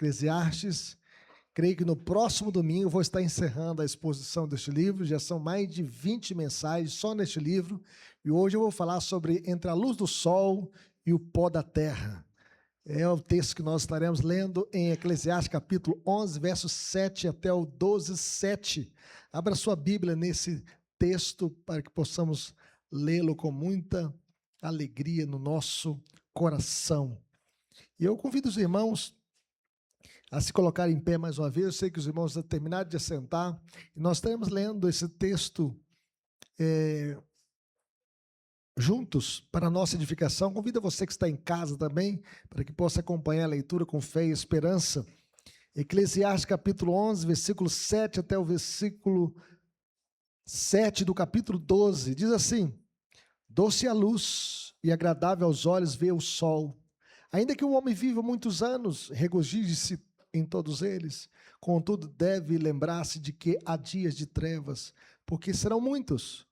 Eclesiastes. Creio que no próximo domingo eu vou estar encerrando a exposição deste livro. Já são mais de 20 mensagens só neste livro. E hoje eu vou falar sobre entre a luz do sol e o pó da terra. É o texto que nós estaremos lendo em Eclesiastes capítulo 11, versos 7 até o 12, 7. Abra sua Bíblia nesse texto para que possamos lê-lo com muita alegria no nosso coração. E eu convido os irmãos a se colocar em pé mais uma vez. Eu sei que os irmãos já terminaram de assentar. E nós estaremos lendo esse texto juntos para a nossa edificação. Convido você que está em casa também, para que possa acompanhar a leitura com fé e esperança. Eclesiastes capítulo 11, versículo 7 até o versículo 7 do capítulo 12. Diz assim: doce a luz e agradável aos olhos ver o sol. Ainda que o homem viva muitos anos, regozije-se em todos eles. Contudo, deve lembrar-se de que há dias de trevas, porque serão muitos.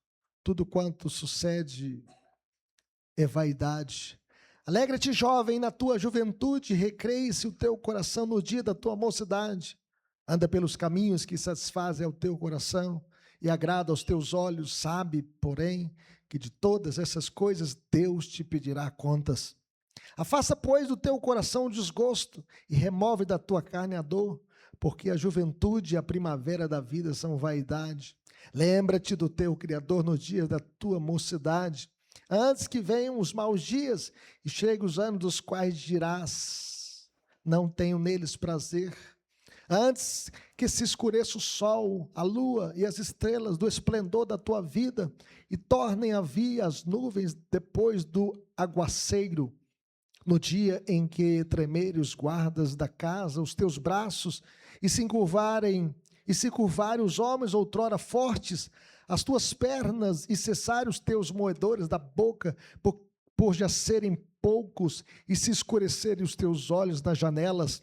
Tudo quanto sucede é vaidade. Alegra-te, jovem, na tua juventude, recreie-se o teu coração no dia da tua mocidade. Anda pelos caminhos que satisfazem ao teu coração e agrada aos teus olhos. Sabe, porém, que de todas essas coisas Deus te pedirá contas. Afasta, pois, do teu coração o desgosto e remove da tua carne a dor, porque a juventude e a primavera da vida são vaidade. Lembra-te do teu Criador no dia da tua mocidade, antes que venham os maus dias e cheguem os anos dos quais dirás: não tenho neles prazer. Antes que se escureça o sol, a lua e as estrelas do esplendor da tua vida e tornem a vir as nuvens depois do aguaceiro, no dia em que tremerem os guardas da casa, os teus braços, e se curvarem os homens outrora fortes, as tuas pernas, e cessarem os teus moedores da boca, por já serem poucos, e se escurecerem os teus olhos nas janelas,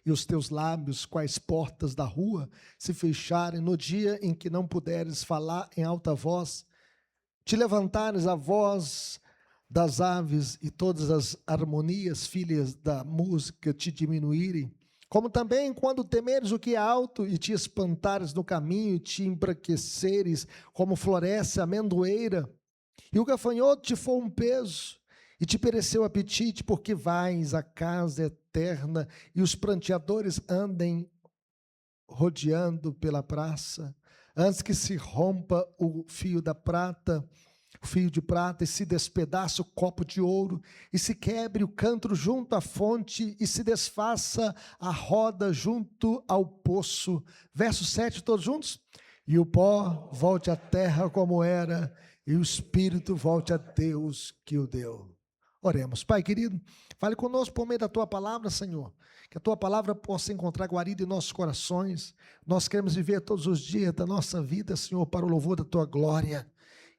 e os teus lábios, quais portas da rua, se fecharem no dia em que não puderes falar em alta voz, te levantares a voz das aves e todas as harmonias, filhas da música, te diminuírem, como também quando temeres o que é alto e te espantares no caminho e te embranqueceres como floresce a amendoeira, e o gafanhoto te for um peso e te pereceu o apetite, porque vais à casa eterna e os pranteadores andem rodeando pela praça, antes que se rompa o fio de prata, e se despedace o copo de ouro, e se quebre o cântaro junto à fonte, e se desfaça a roda junto ao poço. Verso 7, todos juntos? E o pó volte à terra como era, e o espírito volte a Deus que o deu. Oremos. Pai querido, fale conosco por meio da tua palavra, Senhor, que a tua palavra possa encontrar guarida em nossos corações. Nós queremos viver todos os dias da nossa vida, Senhor, para o louvor da tua glória.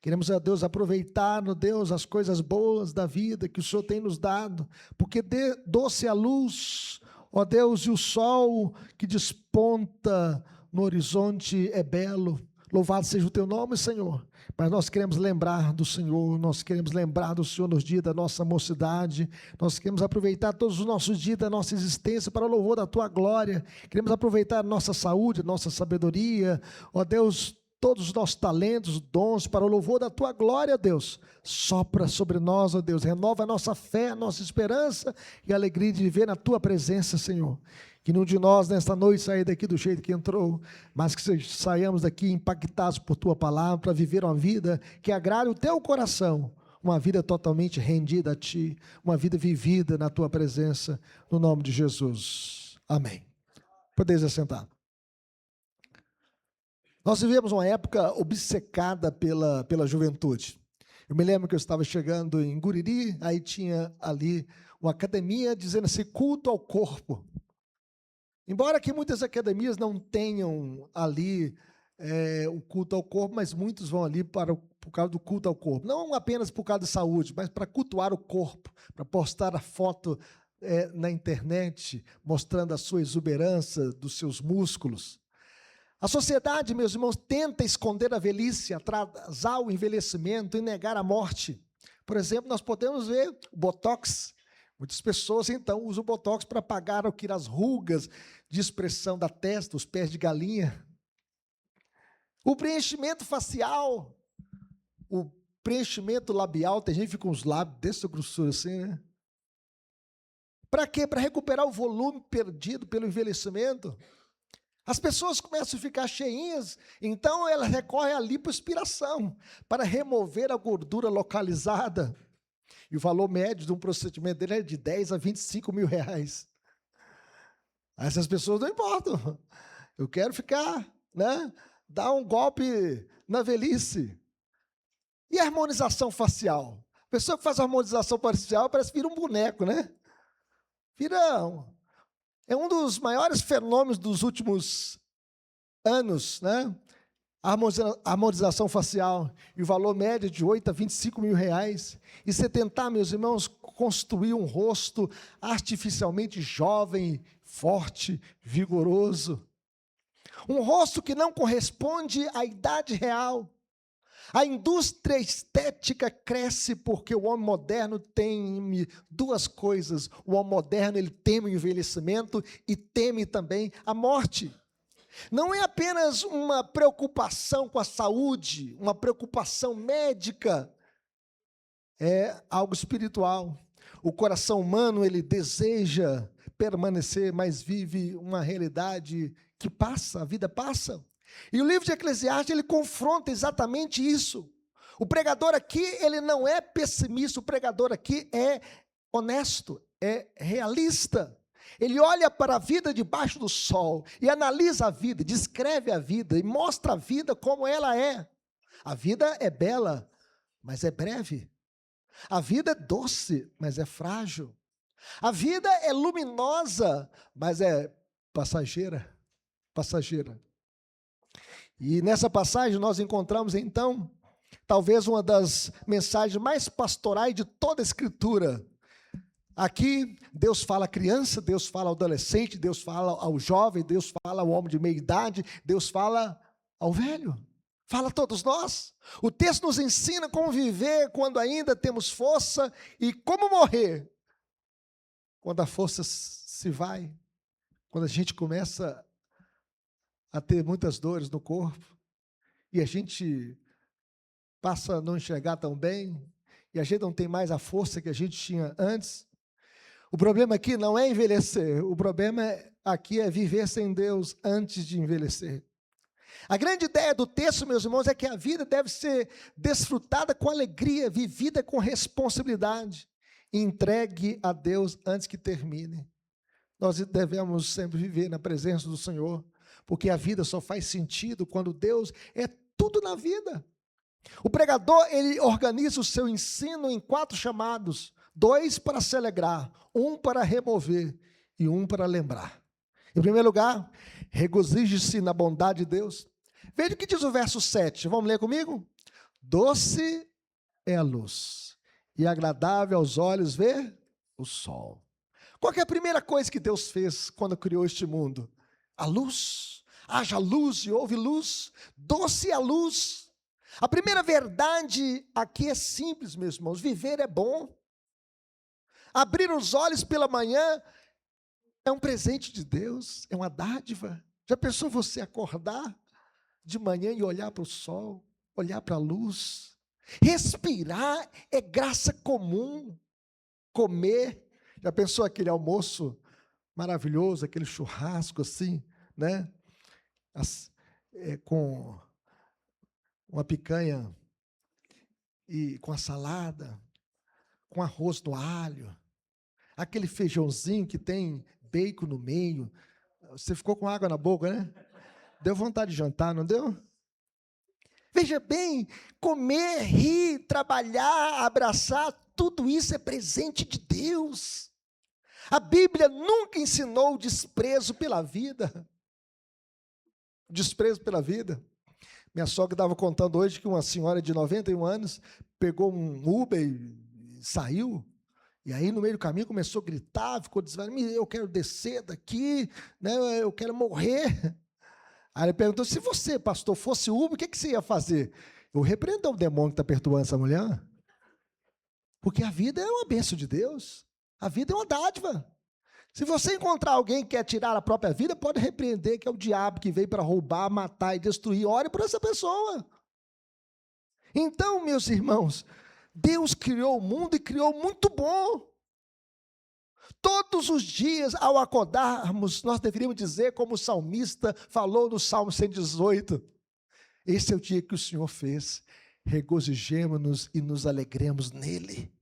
Queremos, ó Deus, aproveitar, ó Deus, as coisas boas da vida que o Senhor tem nos dado, porque doce a luz, ó Deus, e o sol que desponta no horizonte é belo. Louvado seja o teu nome, Senhor. Mas nós queremos lembrar do Senhor, nós queremos lembrar do Senhor nos dias da nossa mocidade, nós queremos aproveitar todos os nossos dias da nossa existência para o louvor da tua glória. Queremos aproveitar a nossa saúde, a nossa sabedoria, ó Deus, todos os nossos talentos, dons, para o louvor da tua glória, Deus. Sopra sobre nós, ó Deus, renova a nossa fé, a nossa esperança e a alegria de viver na tua presença, Senhor. Que nenhum de nós, nesta noite, saia daqui do jeito que entrou, mas que saiamos daqui impactados por tua palavra, para viver uma vida que agrade o teu coração, uma vida totalmente rendida a ti, uma vida vivida na tua presença, no nome de Jesus. Amém. Podeis assentar. Nós vivemos uma época obcecada pela juventude. Eu me lembro que eu estava chegando em Guriri, aí tinha ali uma academia dizendo assim, culto ao corpo. Embora que muitas academias não tenham ali o culto ao corpo, mas muitos vão ali por causa do culto ao corpo. Não apenas por causa da saúde, mas para cultuar o corpo, para postar a foto na internet, mostrando a sua exuberância dos seus músculos. A sociedade, meus irmãos, tenta esconder a velhice, atrasar o envelhecimento e negar a morte. Por exemplo, nós podemos ver o Botox, Muitas pessoas, então, usam o Botox para apagar as rugas de expressão da testa, os pés de galinha. O preenchimento facial, o preenchimento labial, tem gente que fica com os lábios dessa grossura assim, né? Para quê? Para recuperar o volume perdido pelo envelhecimento. As pessoas começam a ficar cheinhas, então elas recorrem à lipoaspiração para remover a gordura localizada. E o valor médio de um procedimento dele é de 10 a 25 mil reais. Essas pessoas não importam. Eu quero ficar, né? Dar um golpe na velhice. E a harmonização facial? A pessoa que faz a harmonização facial parece que vira um boneco, né? É um dos maiores fenômenos dos últimos anos, né? A harmonização facial. E o valor médio é de 8 a 25 mil reais. E você tentar, meus irmãos, construir um rosto artificialmente jovem, forte, vigoroso. Um rosto que não corresponde à idade real. A indústria estética cresce porque o homem moderno teme duas coisas. O homem moderno, ele teme o envelhecimento e teme também a morte. Não é apenas uma preocupação com a saúde, uma preocupação médica, é algo espiritual. O coração humano, ele deseja permanecer, mas vive uma realidade que passa, a vida passa. E o livro de Eclesiastes, ele confronta exatamente isso. O pregador aqui, ele não é pessimista, o pregador aqui é honesto, é realista. Ele olha para a vida debaixo do sol e analisa a vida, descreve a vida e mostra a vida como ela é. A vida é bela, mas é breve. A vida é doce, mas é frágil. A vida é luminosa, mas é passageira. E nessa passagem nós encontramos, então, talvez uma das mensagens mais pastorais de toda a Escritura. Aqui, Deus fala à criança, Deus fala ao adolescente, Deus fala ao jovem, Deus fala ao homem de meia idade, Deus fala ao velho, fala a todos nós. O texto nos ensina como viver quando ainda temos força e como morrer quando a força se vai, quando a gente começa a ter muitas dores no corpo, e a gente passa a não enxergar tão bem, e a gente não tem mais a força que a gente tinha antes. O problema aqui não é envelhecer, o problema aqui é viver sem Deus antes de envelhecer. A grande ideia do texto, meus irmãos, é que a vida deve ser desfrutada com alegria, vivida com responsabilidade, e entregue a Deus antes que termine. Nós devemos sempre viver na presença do Senhor, porque a vida só faz sentido quando Deus é tudo na vida. O pregador, ele organiza o seu ensino em 4 chamados, 2 para se alegrar, 1 para remover e 1 para lembrar. Em primeiro lugar, regozije-se na bondade de Deus. Veja o que diz o verso 7, vamos ler comigo? Doce é a luz, e agradável aos olhos ver o sol. Qual que é a primeira coisa que Deus fez quando criou este mundo? A luz. Haja luz e houve luz. Doce é a luz. A primeira verdade aqui é simples, meus irmãos. Viver é bom. Abrir os olhos pela manhã é um presente de Deus, é uma dádiva. Já pensou você acordar de manhã e olhar para o sol, olhar para a luz? Respirar é graça comum. Comer, já pensou aquele almoço maravilhoso, aquele churrasco assim, né? Com uma picanha e com a salada, com arroz no alho, aquele feijãozinho que tem bacon no meio. Você ficou com água na boca, né? Deu vontade de jantar, não deu? Veja bem, comer, rir, trabalhar, abraçar, tudo isso é presente de Deus. A Bíblia nunca ensinou o desprezo pela vida. Desprezo pela vida. Minha sogra estava contando hoje que uma senhora de 91 anos pegou um Uber e saiu. E aí, no meio do caminho, começou a gritar, ficou dizendo, eu quero descer daqui, né, eu quero morrer. Aí ele perguntou, se você, pastor, fosse Uber, o que você ia fazer? Eu repreendo o demônio que está perturbando essa mulher. Porque a vida é uma bênção de Deus. A vida é uma dádiva. Se você encontrar alguém que quer tirar a própria vida, pode repreender que é o diabo que veio para roubar, matar e destruir. Ore por essa pessoa. Então, meus irmãos, Deus criou o mundo e criou muito bom. Todos os dias, ao acordarmos, nós deveríamos dizer, como o salmista falou no Salmo 118, esse é o dia que o Senhor fez, regozijemo-nos e nos alegremos nele.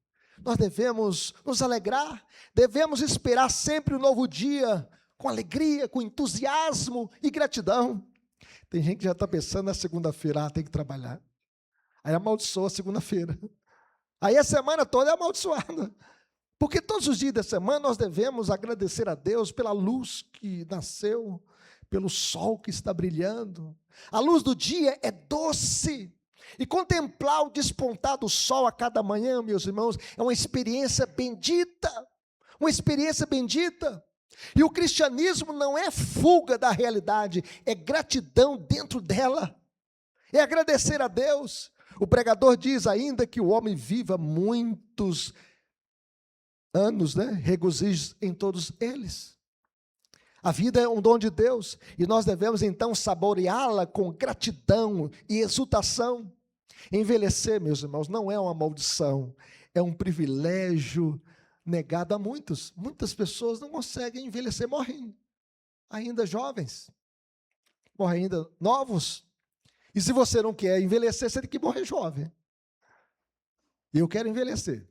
Nós devemos nos alegrar, devemos esperar sempre um novo dia, com alegria, com entusiasmo e gratidão. Tem gente que já está pensando na segunda-feira, tem que trabalhar. Aí amaldiçoa a segunda-feira. Aí a semana toda é amaldiçoada. Porque todos os dias da semana nós devemos agradecer a Deus pela luz que nasceu, pelo sol que está brilhando. A luz do dia é doce. E contemplar o despontar do sol a cada manhã, meus irmãos, é uma experiência bendita. Uma experiência bendita. E o cristianismo não é fuga da realidade, é gratidão dentro dela. É agradecer a Deus. O pregador diz ainda que o homem viva muitos anos, regozijo em todos eles. A vida é um dom de Deus e nós devemos então saboreá-la com gratidão e exultação. Envelhecer, meus irmãos, não é uma maldição, é um privilégio negado a muitos. Muitas pessoas não conseguem envelhecer, morrem ainda jovens, morrem ainda novos. E se você não quer envelhecer, você tem que morrer jovem. E eu quero envelhecer.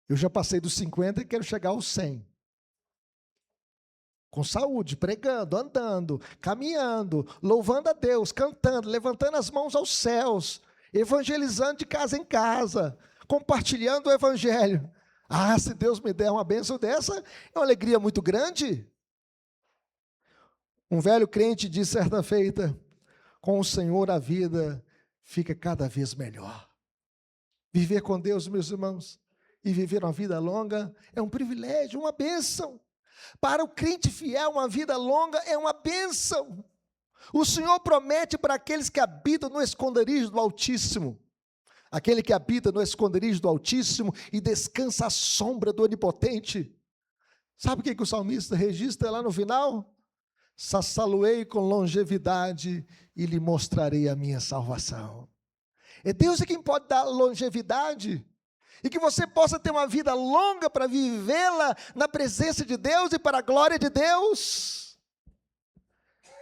Eu já passei dos 50 e quero chegar aos 100. Com saúde, pregando, andando, caminhando, louvando a Deus, cantando, levantando as mãos aos céus, evangelizando de casa em casa, compartilhando o evangelho. Ah, se Deus me der uma bênção dessa, é uma alegria muito grande. Um velho crente disse certa feita, com o Senhor a vida fica cada vez melhor. Viver com Deus, meus irmãos, e viver uma vida longa é um privilégio, uma bênção. Para o crente fiel, uma vida longa é uma bênção. O Senhor promete para aqueles que habitam no esconderijo do Altíssimo, aquele que habita no esconderijo do Altíssimo e descansa à sombra do Onipotente. Sabe o que o salmista registra lá no final? Saciá-lo-ei com longevidade e lhe mostrarei a minha salvação. É Deus quem pode dar longevidade. E que você possa ter uma vida longa para vivê-la na presença de Deus e para a glória de Deus.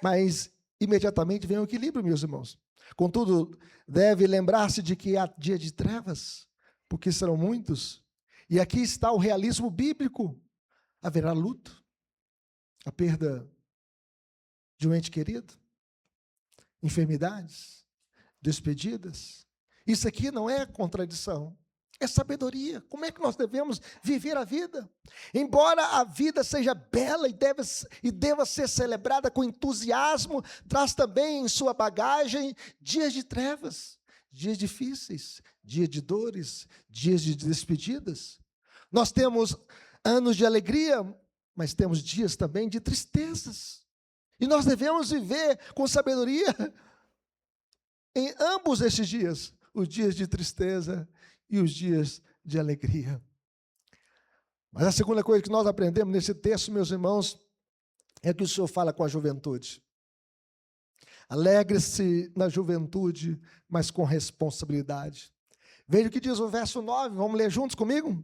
Mas, imediatamente vem o equilíbrio, meus irmãos. Contudo, deve lembrar-se de que há dia de trevas, porque serão muitos. E aqui está o realismo bíblico. Haverá luto, a perda de um ente querido, enfermidades, despedidas. Isso aqui não é contradição. É sabedoria. Como é que nós devemos viver a vida? Embora a vida seja bela e deva ser celebrada com entusiasmo, traz também em sua bagagem dias de trevas, dias difíceis, dias de dores, dias de despedidas. Nós temos anos de alegria, mas temos dias também de tristezas. E nós devemos viver com sabedoria em ambos esses dias, os dias de tristeza e os dias de alegria. Mas a segunda coisa que nós aprendemos nesse texto, meus irmãos, é que o Senhor fala com a juventude. Alegre-se na juventude, mas com responsabilidade. Veja o que diz o verso 9, vamos ler juntos comigo?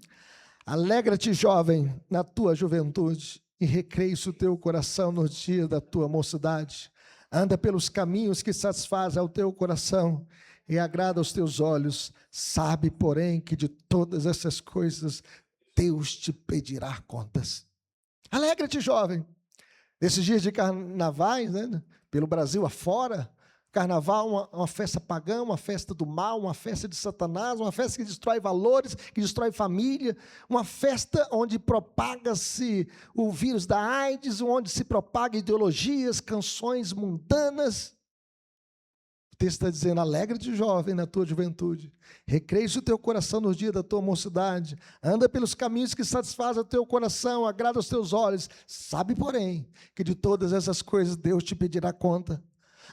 Alegra-te, jovem, na tua juventude, e recreia-se o teu coração nos dias da tua mocidade. Anda pelos caminhos que satisfazem ao teu coração, e agrada aos teus olhos. Sabe, porém, que de todas essas coisas Deus te pedirá contas. Alegra-te, jovem. Nesses dias de carnavais, pelo Brasil afora, carnaval uma festa pagã, uma festa do mal, uma festa de Satanás, uma festa que destrói valores, que destrói família, uma festa onde propaga-se o vírus da AIDS, onde se propaga ideologias, canções mundanas. O texto está dizendo, alegra-te, jovem, na tua juventude, recreia-se o teu coração nos dias da tua mocidade, anda pelos caminhos que satisfazem o teu coração, agrada aos teus olhos, sabe, porém, que de todas essas coisas Deus te pedirá conta.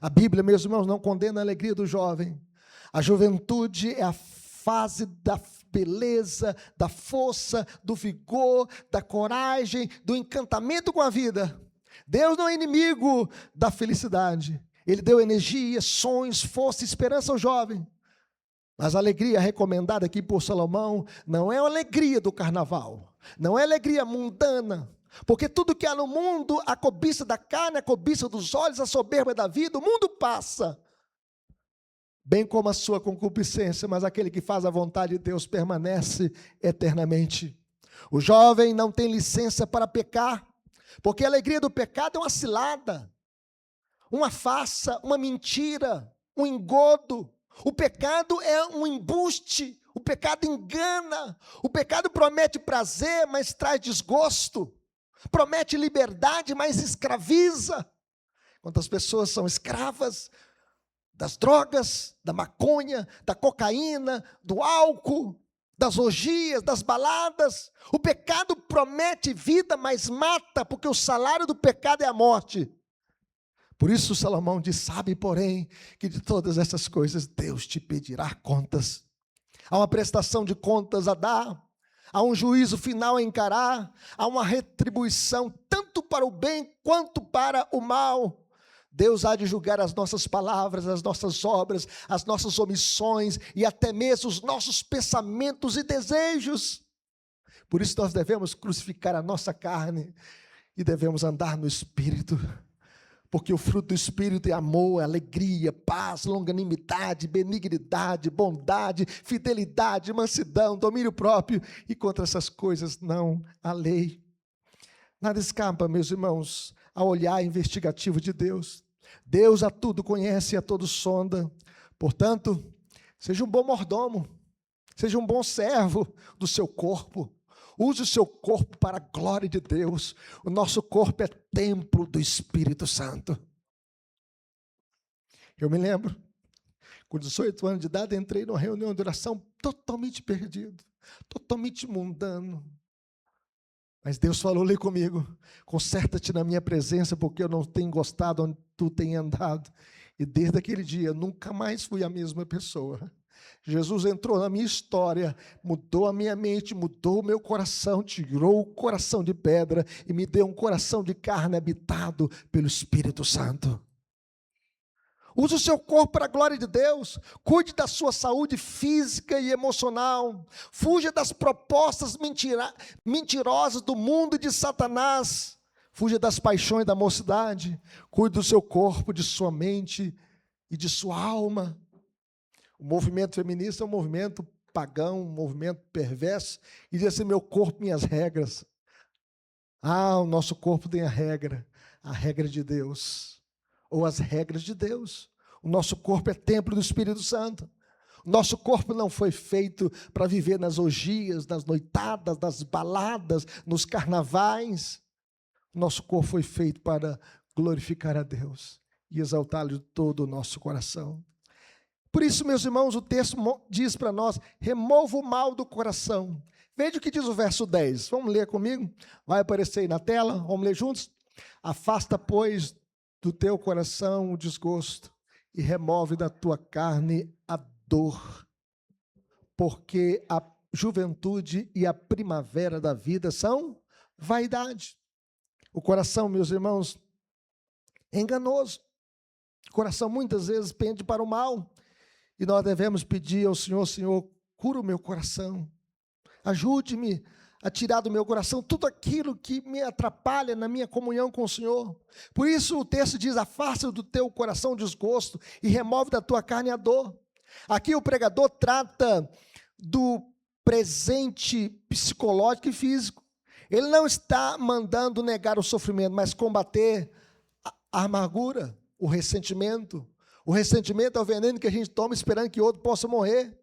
A Bíblia, meus irmãos, não condena a alegria do jovem. A juventude é a fase beleza, da força, do vigor, da coragem, do encantamento com a vida. Deus não é inimigo da felicidade. Ele deu energia, sonhos, força e esperança ao jovem. Mas a alegria recomendada aqui por Salomão não é a alegria do carnaval, não é alegria mundana, porque tudo que há no mundo, a cobiça da carne, a cobiça dos olhos, a soberba da vida, o mundo passa, bem como a sua concupiscência, mas aquele que faz a vontade de Deus permanece eternamente. O jovem não tem licença para pecar, porque a alegria do pecado é uma cilada, uma farsa, uma mentira, um engodo. O pecado é um embuste, o pecado engana, o pecado promete prazer, mas traz desgosto, promete liberdade, mas escraviza. Quantas pessoas são escravas das drogas, da maconha, da cocaína, do álcool, das orgias, das baladas. O pecado promete vida, mas mata, porque o salário do pecado é a morte. Por isso Salomão diz, sabe, porém, que de todas essas coisas Deus te pedirá contas. Há uma prestação de contas a dar, há um juízo final a encarar, há uma retribuição tanto para o bem quanto para o mal. Deus há de julgar as nossas palavras, as nossas obras, as nossas omissões e até mesmo os nossos pensamentos e desejos. Por isso nós devemos crucificar a nossa carne e devemos andar no Espírito. Porque o fruto do Espírito é amor, alegria, paz, longanimidade, benignidade, bondade, fidelidade, mansidão, domínio próprio. E contra essas coisas não há lei. Nada escapa, meus irmãos, ao olhar investigativo de Deus. Deus a tudo conhece e a tudo sonda. Portanto, seja um bom mordomo, seja um bom servo do seu corpo. Use o seu corpo para a glória de Deus. O nosso corpo é templo do Espírito Santo. Eu me lembro, com 18 anos de idade, entrei numa reunião de oração totalmente perdido, totalmente mundano. Mas Deus falou ali comigo, conserta-te na minha presença, porque eu não tenho gostado onde tu tem andado. E desde aquele dia, nunca mais fui a mesma pessoa. Jesus entrou na minha história, mudou a minha mente, mudou o meu coração, tirou o coração de pedra e me deu um coração de carne habitado pelo Espírito Santo. Use o seu corpo para a glória de Deus, cuide da sua saúde física e emocional, fuja das propostas mentirosas do mundo e de Satanás, fuja das paixões da mocidade, cuide do seu corpo, de sua mente e de sua alma. O movimento feminista é um movimento pagão, um movimento perverso, e diz assim, meu corpo, minhas regras. O nosso corpo tem a regra de Deus, ou as regras de Deus. O nosso corpo é templo do Espírito Santo. O nosso corpo não foi feito para viver nas orgias, nas noitadas, nas baladas, nos carnavais. O nosso corpo foi feito para glorificar a Deus e exaltá-lo de todo o nosso coração. Por isso, meus irmãos, o texto diz para nós, remova o mal do coração. Veja o que diz o verso 10. Vamos ler comigo? Vai aparecer aí na tela, vamos ler juntos? Afasta, pois, do teu coração o desgosto e remove da tua carne a dor, porque a juventude e a primavera da vida são vaidade. O coração, meus irmãos, é enganoso. O coração muitas vezes pende para o mal. E nós devemos pedir ao Senhor, Senhor, cura o meu coração. Ajude-me a tirar do meu coração tudo aquilo que me atrapalha na minha comunhão com o Senhor. Por isso o texto diz, afasta do teu coração o desgosto e remove da tua carne a dor. Aqui o pregador trata do presente psicológico e físico. Ele não está mandando negar o sofrimento, mas combater a amargura, o ressentimento. O ressentimento é o veneno que a gente toma esperando que outro possa morrer.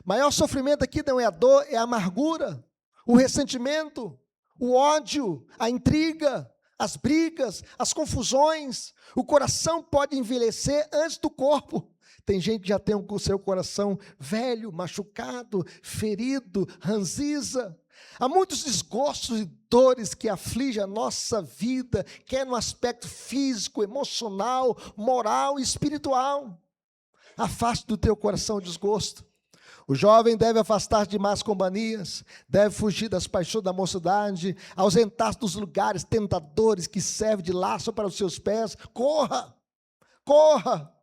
Maior sofrimento aqui não é a dor, é a amargura, o ressentimento, o ódio, a intriga, as brigas, as confusões. O coração pode envelhecer antes do corpo. Tem gente que já tem o seu coração velho, machucado, ferido, ranziza. Há muitos desgostos e dores que afligem a nossa vida, quer no aspecto físico, emocional, moral e espiritual. Afaste do teu coração o desgosto. O jovem deve afastar-se de más companhias, deve fugir das paixões da mocidade, ausentar-se dos lugares tentadores que servem de laço para os seus pés. Corra, corra,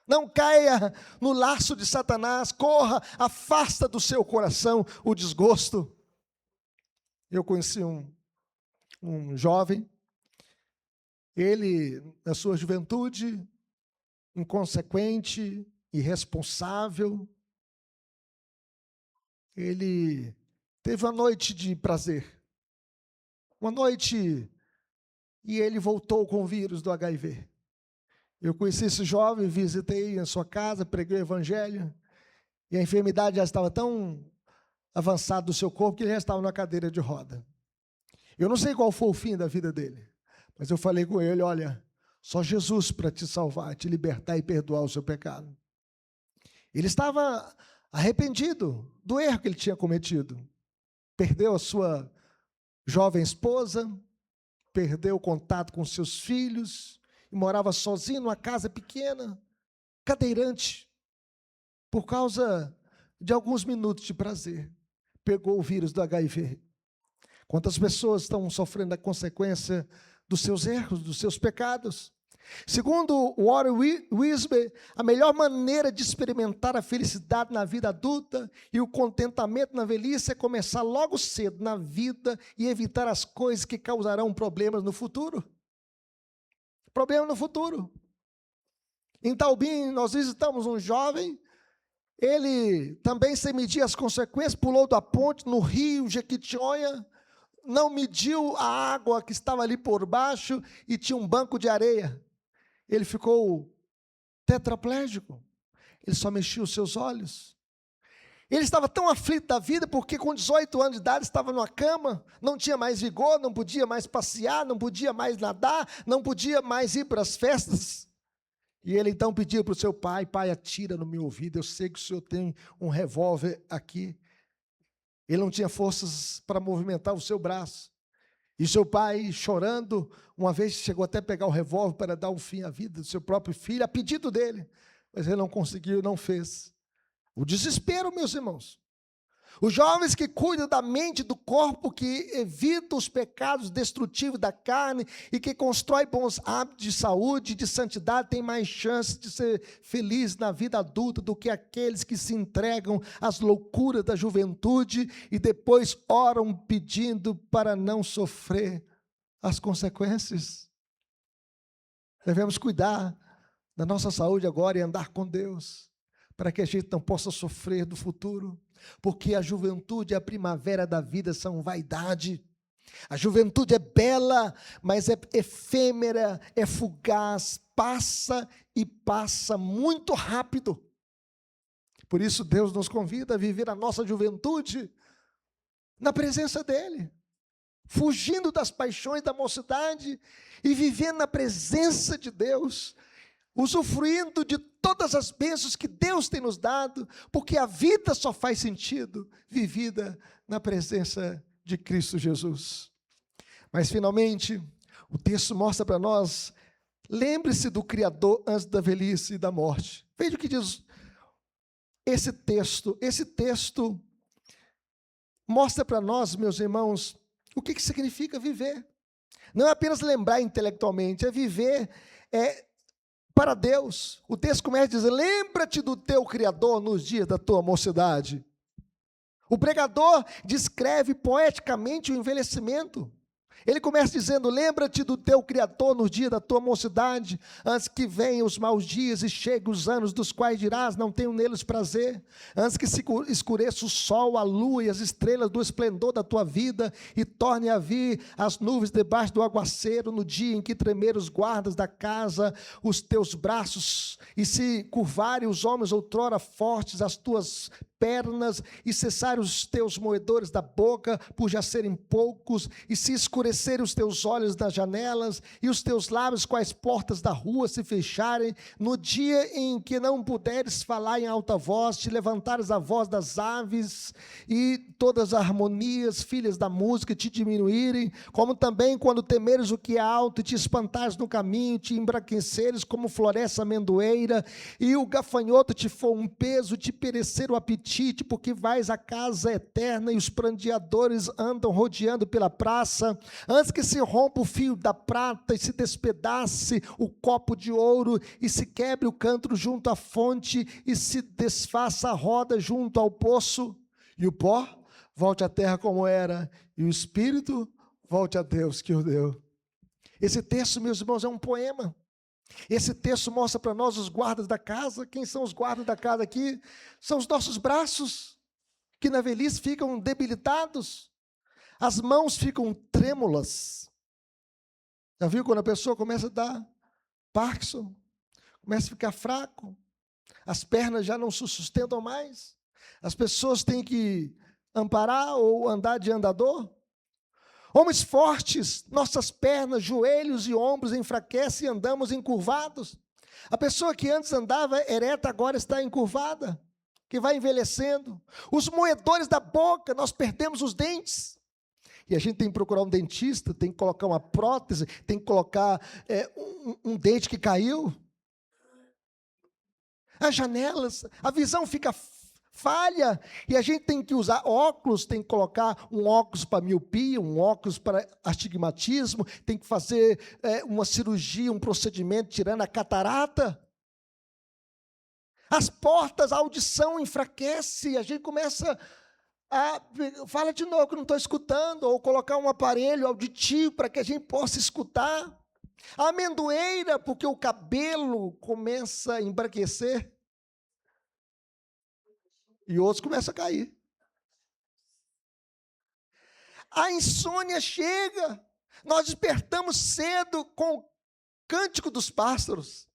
não caia no laço de Satanás, corra, afasta do seu coração o desgosto. Eu conheci um jovem, ele, na sua juventude, inconsequente, irresponsável, ele teve uma noite de prazer, uma noite, e ele voltou com o vírus do HIV. Eu conheci esse jovem, visitei a sua casa, preguei o evangelho, e a enfermidade já estava tão avançada do seu corpo que ele já estava numa cadeira de roda. Eu não sei qual foi o fim da vida dele, mas eu falei com ele: olha, só Jesus para te salvar, te libertar e perdoar o seu pecado. Ele estava arrependido do erro que ele tinha cometido. Perdeu a sua jovem esposa, perdeu o contato com seus filhos, e morava sozinho numa casa pequena, cadeirante, por causa de alguns minutos de prazer. Pegou o vírus do HIV. Quantas pessoas estão sofrendo a consequência dos seus erros, dos seus pecados? Segundo Warren Wiersbe, a melhor maneira de experimentar a felicidade na vida adulta e o contentamento na velhice é começar logo cedo na vida e evitar as coisas que causarão problemas no futuro. Problema no futuro. Em Taubim, nós visitamos um jovem, ele também, sem medir as consequências, pulou da ponte no rio Jequitinhonha, não mediu a água que estava ali por baixo e tinha um banco de areia. Ele ficou tetraplégico, ele só mexia os seus olhos. Ele estava tão aflito da vida, porque com 18 anos de idade estava numa cama, não tinha mais vigor, não podia mais passear, não podia mais nadar, não podia mais ir para as festas. E ele então pediu para o seu pai: pai, atira no meu ouvido, eu sei que o senhor tem um revólver aqui. Ele não tinha forças para movimentar o seu braço. E seu pai, chorando, uma vez chegou até a pegar o revólver para dar um fim à vida do seu próprio filho, a pedido dele, mas ele não conseguiu, não fez. O desespero, meus irmãos. Os jovens que cuidam da mente e do corpo, que evitam os pecados destrutivos da carne e que constroem bons hábitos de saúde e de santidade, têm mais chance de ser felizes na vida adulta do que aqueles que se entregam às loucuras da juventude e depois oram pedindo para não sofrer as consequências. Devemos cuidar da nossa saúde agora e andar com Deus, para que a gente não possa sofrer do futuro, porque a juventude e a primavera da vida são vaidade. A juventude é bela, mas é efêmera, é fugaz, passa e passa muito rápido. Por isso Deus nos convida a viver a nossa juventude na presença dEle, fugindo das paixões da mocidade e vivendo na presença de Deus, usufruindo de todas as bênçãos que Deus tem nos dado, porque a vida só faz sentido vivida na presença de Cristo Jesus. Mas finalmente, o texto mostra para nós: lembre-se do Criador antes da velhice e da morte. Veja o que diz esse texto. Esse texto mostra para nós, meus irmãos, o que significa viver. Não é apenas lembrar intelectualmente, é viver para Deus. O texto começa a dizer: lembra-te do teu Criador nos dias da tua mocidade. O pregador descreve poeticamente o envelhecimento. Ele começa dizendo: lembra-te do teu Criador nos dias da tua mocidade, antes que venham os maus dias e cheguem os anos dos quais dirás: não tenho neles prazer. Antes que se escureça o sol, a lua e as estrelas do esplendor da tua vida, e torne a vir as nuvens debaixo do aguaceiro, no dia em que tremer os guardas da casa, os teus braços, e se curvarem os homens outrora fortes, as tuas pernas, e cessarem os teus moedores da boca, por já serem poucos, e se escurecer adormecerem os teus olhos nas janelas, e os teus lábios quais portas da rua se fecharem, no dia em que não puderes falar em alta voz, te levantares a voz das aves, e todas as harmonias, filhas da música, te diminuírem, como também quando temeres o que é alto, e te espantares no caminho, te embraqueceres como floresta amendoeira, e o gafanhoto te for um peso, te perecer o apetite, porque vais à casa eterna, e os prandeadores andam rodeando pela praça, antes que se rompa o fio da prata, e se despedace o copo de ouro, e se quebre o cântaro junto à fonte, e se desfaça a roda junto ao poço, e o pó volte à terra como era, e o espírito volte a Deus que o deu. Esse texto, meus irmãos, é um poema. Esse texto mostra para nós os guardas da casa. Quem são os guardas da casa aqui? São os nossos braços, que na velhice ficam debilitados, as mãos ficam trêmulas. Já viu quando a pessoa começa a dar Parkinson, começa a ficar fraco, as pernas já não se sustentam mais, as pessoas têm que amparar ou andar de andador. Homens fortes, nossas pernas, joelhos e ombros enfraquecem e andamos encurvados. A pessoa que antes andava ereta agora está encurvada, que vai envelhecendo. Os moedores da boca, nós perdemos os dentes. E a gente tem que procurar um dentista, tem que colocar uma prótese, tem que colocar um dente que caiu. As janelas, a visão fica falha, e a gente tem que usar óculos, tem que colocar um óculos para miopia, um óculos para astigmatismo, tem que fazer uma cirurgia, um procedimento tirando a catarata. As portas, a audição enfraquece, a gente começa fala de novo que não estou escutando, ou colocar um aparelho auditivo para que a gente possa escutar. A amendoeira, porque o cabelo começa a embranquecer, e outros começam a cair. A insônia chega, nós despertamos cedo com o cântico dos pássaros.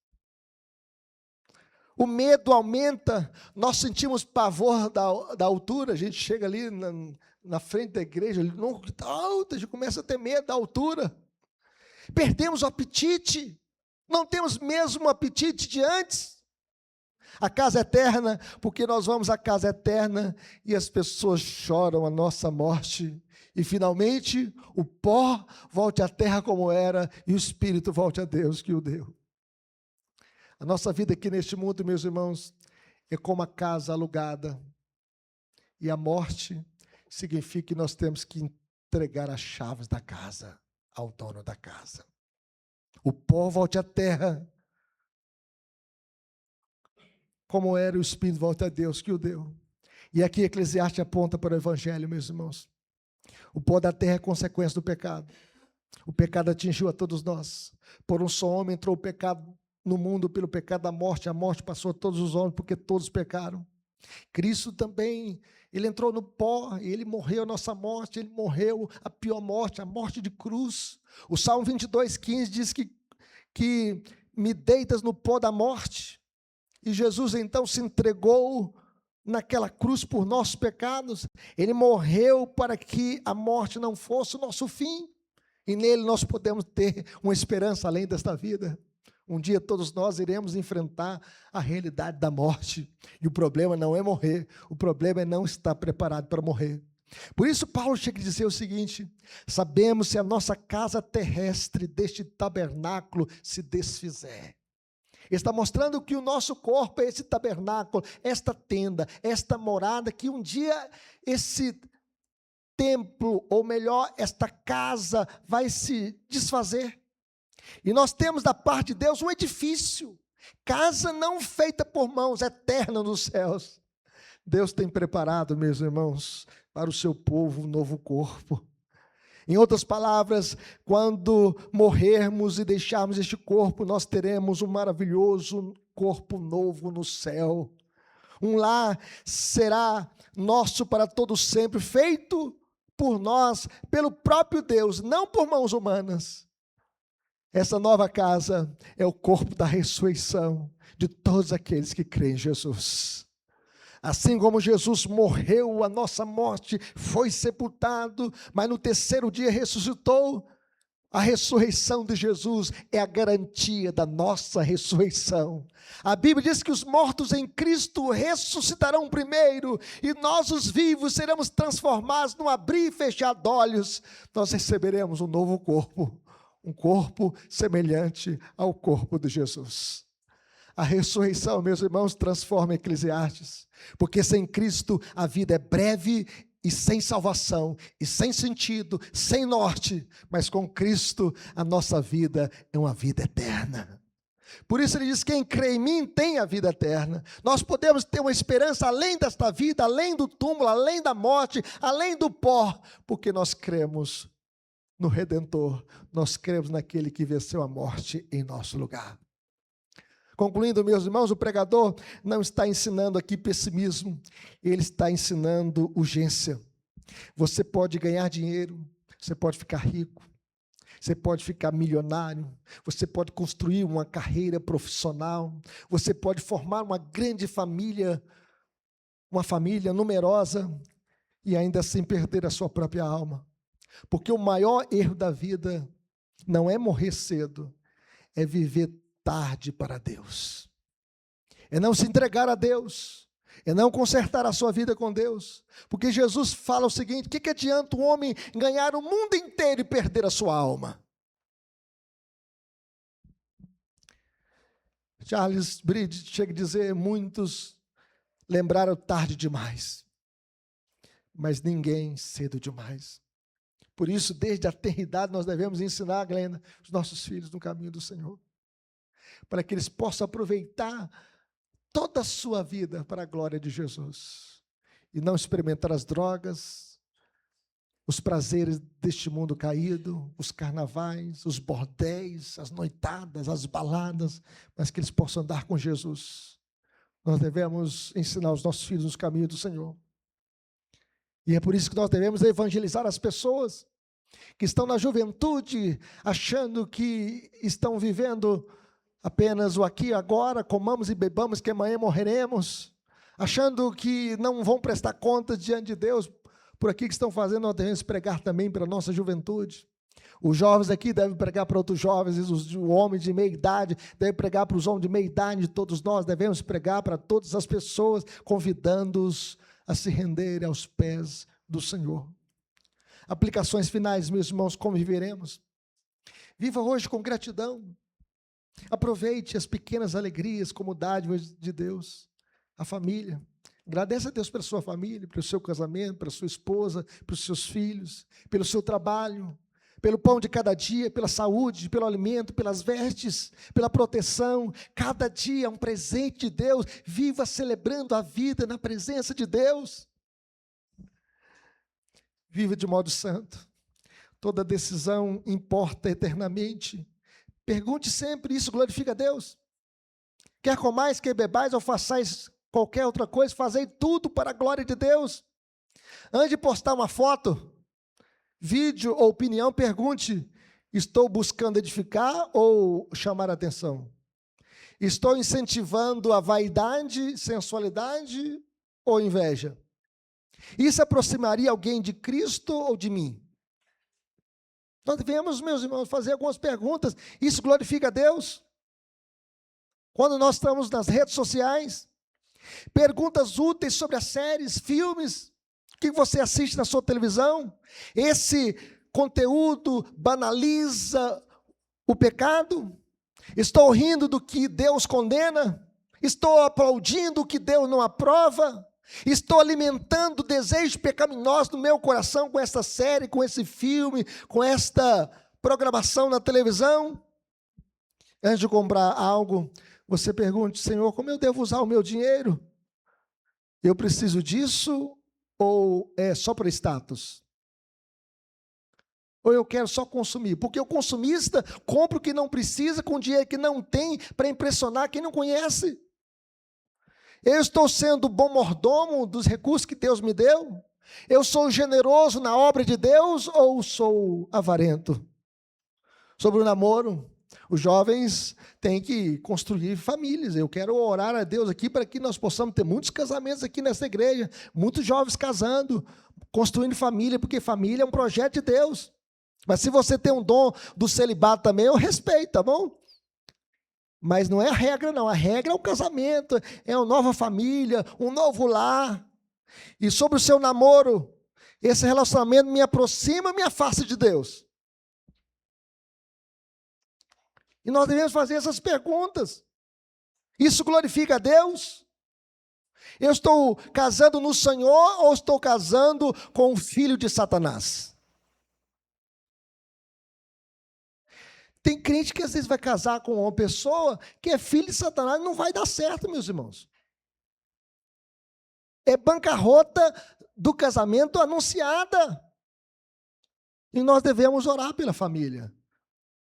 O medo aumenta, nós sentimos pavor da altura, a gente chega ali na frente da igreja, não, está alta, a gente começa a ter medo da altura. Perdemos o apetite, não temos mesmo o apetite de antes. A casa eterna, porque nós vamos à casa eterna e as pessoas choram a nossa morte. E finalmente o pó volte à terra como era e o espírito volte a Deus que o deu. A nossa vida aqui neste mundo, meus irmãos, é como a casa alugada. E a morte significa que nós temos que entregar as chaves da casa ao dono da casa. O pó volte à terra, como era, o Espírito volte a Deus que o deu. E aqui Eclesiastes aponta para o Evangelho, meus irmãos. O pó da terra é consequência do pecado. O pecado atingiu a todos nós. Por um só homem entrou o pecado no mundo, pelo pecado da morte. A morte passou a todos os homens, porque todos pecaram. Cristo também, ele entrou no pó, e ele morreu a nossa morte, ele morreu a pior morte, a morte de cruz. O Salmo 22:15 diz que me deitas no pó da morte. E Jesus então se entregou naquela cruz por nossos pecados. Ele morreu para que a morte não fosse o nosso fim. E nele nós podemos ter uma esperança além desta vida. Um dia todos nós iremos enfrentar a realidade da morte. E o problema não é morrer, o problema é não estar preparado para morrer. Por isso Paulo chega a dizer o seguinte: sabemos se a nossa casa terrestre deste tabernáculo se desfizer. Ele está mostrando que o nosso corpo é esse tabernáculo, esta tenda, esta morada, que um dia esse templo, ou melhor, esta casa vai se desfazer. E nós temos da parte de Deus um edifício, casa não feita por mãos, eterna nos céus. Deus tem preparado, meus irmãos, para o seu povo um novo corpo. Em outras palavras, quando morrermos e deixarmos este corpo, nós teremos um maravilhoso corpo novo no céu. Um lar será nosso para todo sempre, feito por nós, pelo próprio Deus, não por mãos humanas. Essa nova casa é o corpo da ressurreição de todos aqueles que creem em Jesus. Assim como Jesus morreu a nossa morte, foi sepultado, mas no terceiro dia ressuscitou, a ressurreição de Jesus é a garantia da nossa ressurreição. A Bíblia diz que os mortos em Cristo ressuscitarão primeiro, e nós, os vivos, seremos transformados no abrir e fechar de olhos. Nós receberemos um novo corpo, um corpo semelhante ao corpo de Jesus. A ressurreição, meus irmãos, transforma Eclesiastes, porque sem Cristo a vida é breve e sem salvação, e sem sentido, sem norte, mas com Cristo a nossa vida é uma vida eterna. Por isso ele diz, quem crê em mim tem a vida eterna. Nós podemos ter uma esperança além desta vida, além do túmulo, além da morte, além do pó, porque nós cremos no Redentor, nós cremos naquele que venceu a morte em nosso lugar. Concluindo, meus irmãos, o pregador não está ensinando aqui pessimismo, ele está ensinando urgência. Você pode ganhar dinheiro, você pode ficar rico, você pode ficar milionário, você pode construir uma carreira profissional, você pode formar uma grande família, uma família numerosa, e ainda assim perder a sua própria alma. Porque o maior erro da vida não é morrer cedo, é viver tarde para Deus, é não se entregar a Deus, é não consertar a sua vida com Deus, porque Jesus fala o seguinte, o que adianta um homem ganhar o mundo inteiro e perder a sua alma? Charles Bridge chega a dizer, muitos lembraram tarde demais, mas ninguém cedo demais. Por isso, desde a eternidade, nós devemos ensinar, Glenda, os nossos filhos no caminho do Senhor, para que eles possam aproveitar toda a sua vida para a glória de Jesus, e não experimentar as drogas, os prazeres deste mundo caído, os carnavais, os bordéis, as noitadas, as baladas, mas que eles possam andar com Jesus. Nós devemos ensinar os nossos filhos nos caminhos do Senhor, e é por isso que nós devemos evangelizar as pessoas que estão na juventude, achando que estão vivendo apenas o aqui e agora, comamos e bebamos que amanhã morreremos, achando que não vão prestar contas diante de Deus por aquilo que estão fazendo. Nós devemos pregar também para a nossa juventude. Os jovens aqui devem pregar para outros jovens, os homens de meia idade devem pregar para os homens de meia idade, todos nós devemos pregar para todas as pessoas, convidando-os a se renderem aos pés do Senhor. Aplicações finais, meus irmãos, como viveremos? Viva hoje com gratidão. Aproveite as pequenas alegrias como dádivas de Deus. A família. Agradeça a Deus pela sua família, pelo seu casamento, pela sua esposa, pelos seus filhos, pelo seu trabalho, pelo pão de cada dia, pela saúde, pelo alimento, pelas vestes, pela proteção. Cada dia é um presente de Deus. Viva celebrando a vida na presença de Deus. Viva de modo santo. Toda decisão importa eternamente. Pergunte sempre, isso glorifica a Deus? Quer comais, quer bebais, ou façais qualquer outra coisa, fazei tudo para a glória de Deus. Antes de postar uma foto, vídeo ou opinião, pergunte, estou buscando edificar ou chamar a atenção? Estou incentivando a vaidade, sensualidade ou inveja? Isso aproximaria alguém de Cristo ou de mim? Nós devemos, meus irmãos, fazer algumas perguntas. Isso glorifica a Deus? Quando nós estamos nas redes sociais, perguntas úteis sobre as séries, filmes, o que você assiste na sua televisão? Esse conteúdo banaliza o pecado? Estou rindo do que Deus condena? Estou aplaudindo o que Deus não aprova? Estou alimentando desejos pecaminosos no meu coração com essa série, com esse filme, com esta programação na televisão? Antes de comprar algo, você pergunte, Senhor, como eu devo usar o meu dinheiro? Eu preciso disso ou é só para status? Ou eu quero só consumir? Porque o consumista compra o que não precisa com dinheiro que não tem para impressionar quem não conhece. Eu estou sendo bom mordomo dos recursos que Deus me deu? Eu sou generoso na obra de Deus ou sou avarento? Sobre o namoro, Os jovens têm que construir famílias. Eu quero orar a Deus aqui para que nós possamos ter muitos casamentos aqui nessa igreja, muitos jovens casando, construindo família, porque família é um projeto de Deus. Mas se você tem um dom do celibato também, eu respeito, tá bom? Mas não é a regra, não. A regra é o casamento, é uma nova família, um novo lar. E sobre o seu namoro, esse relacionamento me aproxima, me afasta de Deus. E nós devemos fazer essas perguntas. Isso glorifica a Deus? Eu estou casando no Senhor ou estou casando com o filho de Satanás? Tem crente que às vezes vai casar com uma pessoa que é filho de Satanás, não vai dar certo, meus irmãos. É bancarrota do casamento anunciada. E nós devemos orar pela família,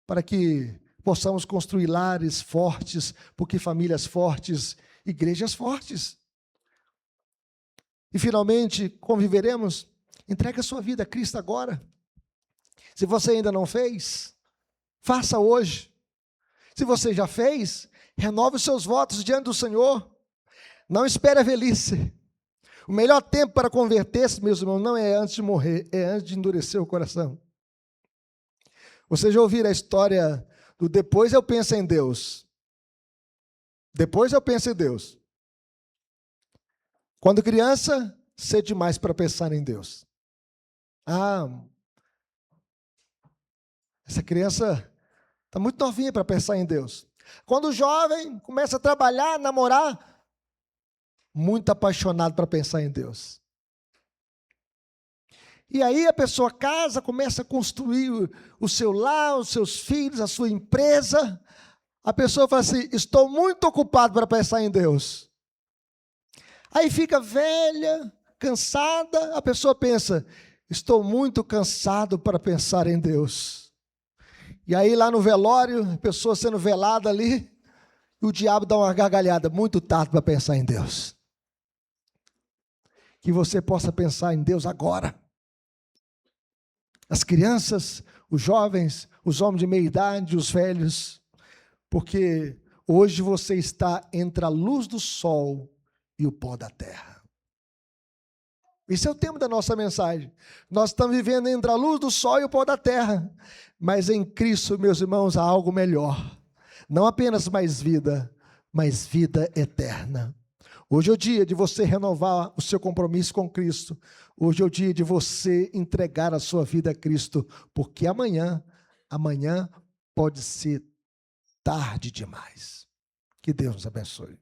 para que possamos construir lares fortes, porque famílias fortes, igrejas fortes. E finalmente, conviveremos, entregue a sua vida a Cristo agora. Se você ainda não fez, faça hoje. Se você já fez, renove os seus votos diante do Senhor. Não espere a velhice. O melhor tempo para converter-se, meus irmãos, não é antes de morrer, é antes de endurecer o coração. Vocês já ouviram a história do depois eu penso em Deus? Depois eu penso em Deus. Quando criança, cedo demais para pensar em Deus. Essa criança está muito novinha para pensar em Deus. Quando o jovem começa a trabalhar, namorar, muito apaixonado para pensar em Deus. E aí a pessoa casa, começa a construir o seu lar, os seus filhos, a sua empresa. A pessoa fala assim, estou muito ocupado para pensar em Deus. Aí fica velha, cansada, a pessoa pensa, estou muito cansado para pensar em Deus. E aí lá no velório, a pessoa sendo velada ali, o diabo dá uma gargalhada, muito tarde para pensar em Deus. Que você possa pensar em Deus agora. As crianças, os jovens, os homens de meia idade, os velhos, porque hoje você está entre a luz do sol e o pó da terra. Esse é o tema da nossa mensagem. Nós estamos vivendo entre a luz do sol e o pó da terra, mas em Cristo, meus irmãos, há algo melhor. Não apenas mais vida, mas vida eterna. Hoje é o dia de você renovar o seu compromisso com Cristo. Hoje é o dia de você entregar a sua vida a Cristo, porque amanhã pode ser tarde demais. Que Deus nos abençoe.